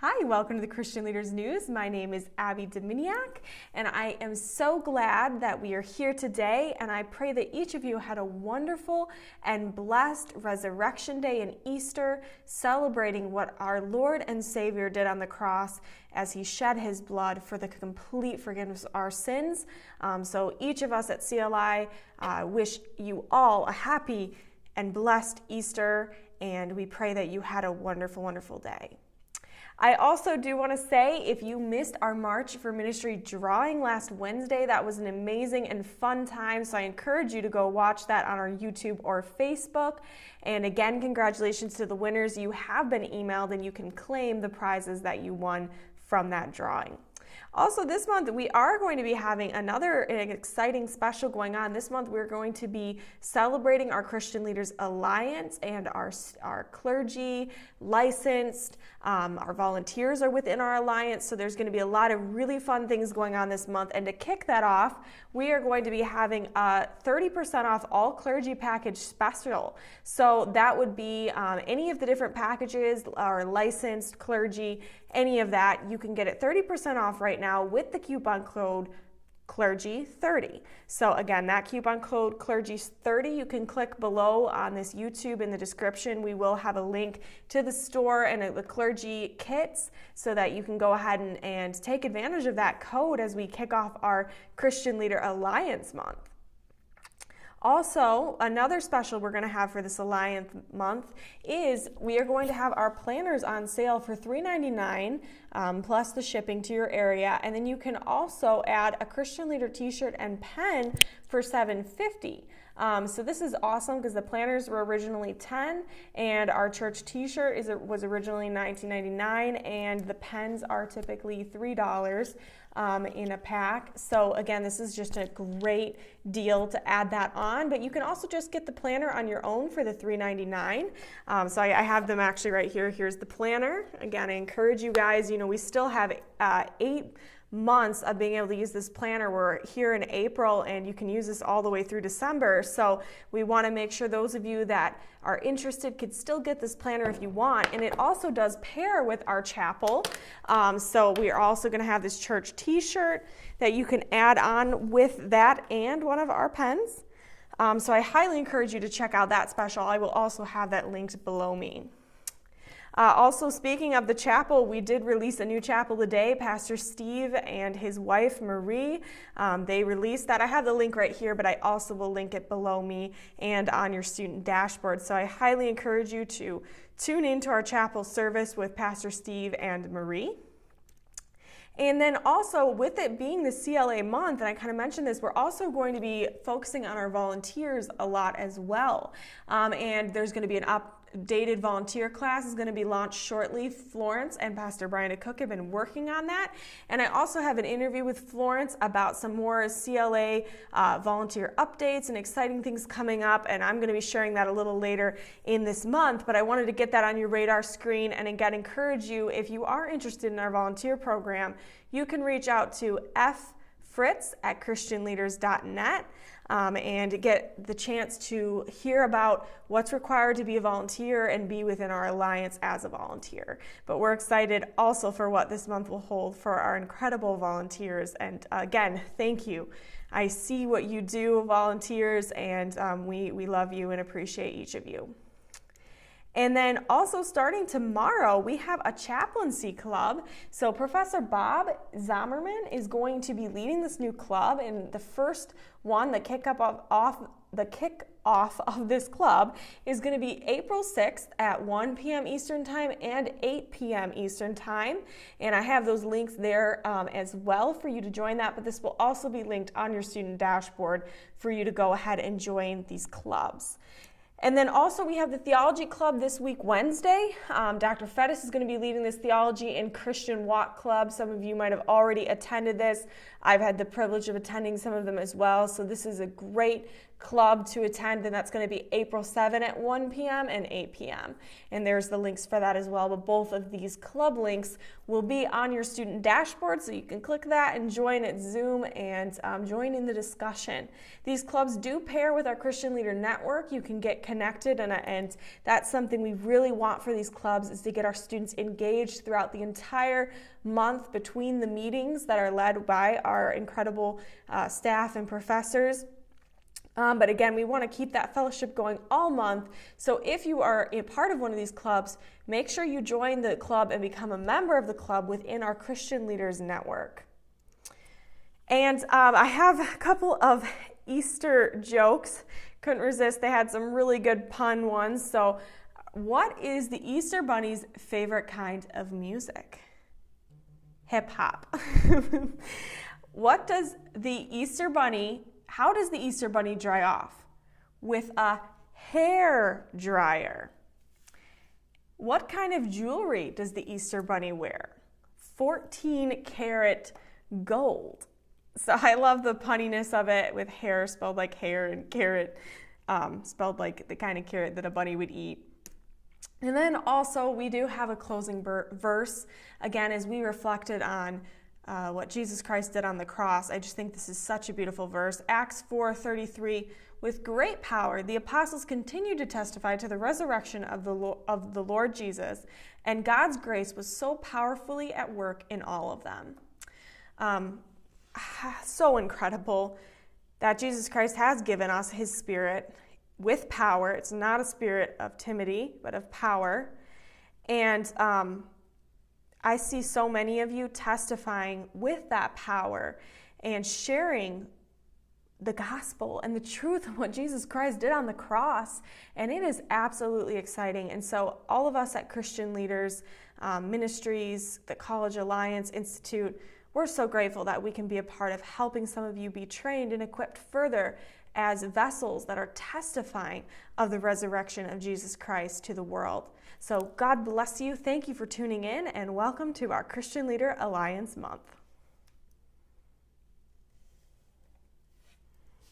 Hi, welcome to the Christian Leaders News. My name is Abby Dominiak, and I am so glad that we are here today, and I pray that each of you had a wonderful and blessed Resurrection Day and Easter, celebrating what our Lord and Savior did on the cross as he shed his blood for the complete forgiveness of our sins. So each of us at CLI wish you all a happy and blessed Easter, and we pray that you had a wonderful, wonderful day. I also do want to say, if you missed our March for Ministry drawing last Wednesday, that was an amazing and fun time, so I encourage you to go watch that on our YouTube or Facebook. And again, congratulations to the winners. You have been emailed and you can claim the prizes that you won from that drawing. Also, this month we are going to be having another exciting special going on. This month we're going to be celebrating our Christian Leaders Alliance, and our clergy, licensed, our volunteers are within our alliance, so there's going to be a lot of really fun things going on this month. And to kick that off, we are going to be having a 30% off all clergy package special. So that would be any of the different packages, our licensed clergy, any of that. You can get it 30% off right now with the coupon code Clergy30. So again, that coupon code Clergy30, you can click below on this YouTube in the description. We will have a link to the store and the clergy kits so that you can go ahead and take advantage of that code as we kick off our Christian Leader Alliance month. Also, another special we're going to have for this Alliance month is we are going to have our planners on sale for $3.99 plus the shipping to your area, and then you can also add a Christian Leader t-shirt and pen for $7.50. So this is awesome because the planners were originally $10 and our church t-shirt was originally $19.99, and the pens are typically $3 in a pack. So again, this is just a great deal to add that on, but you can also just get the planner on your own for the $3.99. So I have them actually right here. Here's the planner. Again, I encourage you guys, we still have 8 months of being able to use this planner. We're here in April and you can use this all the way through December. So we want to make sure those of you that are interested could still get this planner if you want. And it also does pair with our chapel. So we are also going to have this church t-shirt that you can add on with that and one of our pens. So I highly encourage you to check out that special. I will also have that linked below me. Also, speaking of the chapel, we did release a new chapel today. Pastor Steve and his wife Marie, they released that. I have the link right here, but I also will link it below me and on your student dashboard. So I highly encourage you to tune into our chapel service with Pastor Steve and Marie. And then also, with it being the CLA month, and I kind of mentioned this, we're also going to be focusing on our volunteers a lot as well. And there's going to be an updated volunteer class is going to be launched shortly. Florence and Pastor Brian Cook have been working on that. And I also have an interview with Florence about some more CLA volunteer updates and exciting things coming up. And I'm going to be sharing that a little later in this month. But I wanted to get that on your radar screen and again encourage you, if you are interested in our volunteer program, you can reach out to fritz@christianleaders.net. And get the chance to hear about what's required to be a volunteer and be within our alliance as a volunteer. But we're excited also for what this month will hold for our incredible volunteers. And again, thank you. I see what you do, volunteers, and we love you and appreciate each of you. And then also starting tomorrow, we have a Chaplaincy Club. So Professor Bob Zommerman is going to be leading this new club, and the first one, the kickoff of this club is going to be April 6th at 1 p.m. Eastern Time and 8 p.m. Eastern Time. And I have those links there as well for you to join that, but this will also be linked on your student dashboard for you to go ahead and join these clubs. And then also we have the Theology Club this week, Wednesday. Dr. Fettis is going to be leading this Theology and Christian Walk Club. Some of you might have already attended this. I've had the privilege of attending some of them as well. So this is a great club to attend, then that's going to be April 7 at 1 p.m. and 8 p.m. And there's the links for that as well. But both of these club links will be on your student dashboard, so you can click that and join at Zoom and join in the discussion. These clubs do pair with our Christian Leader Network. You can get connected, and that's something we really want for these clubs, is to get our students engaged throughout the entire month between the meetings that are led by our incredible staff and professors. But again, we want to keep that fellowship going all month. So if you are a part of one of these clubs, make sure you join the club and become a member of the club within our Christian Leaders Network. And I have a couple of Easter jokes. Couldn't resist. They had some really good pun ones. So what is the Easter Bunny's favorite kind of music? Hip hop. How does the Easter Bunny dry off? With a hair dryer. What kind of jewelry does the Easter Bunny wear? 14-karat gold. So I love the punniness of it, with hair spelled like hair and carrot spelled like the kind of carrot that a bunny would eat. And then also we do have a closing verse, again, as we reflected on what Jesus Christ did on the cross. I just think this is such a beautiful verse. Acts 4:33, with great power the apostles continued to testify to the resurrection of the Lord Jesus, and God's grace was so powerfully at work in all of them. So incredible that Jesus Christ has given us his Spirit with power. It's not a spirit of timidity, but of power. And I see so many of you testifying with that power and sharing the gospel and the truth of what Jesus Christ did on the cross. And it is absolutely exciting. And so all of us at Christian Leaders Ministries, the College Alliance Institute, we're so grateful that we can be a part of helping some of you be trained and equipped further as vessels that are testifying of the resurrection of Jesus Christ to the world. So God bless you. Thank you for tuning in, and welcome to our Christian Leader Alliance Month.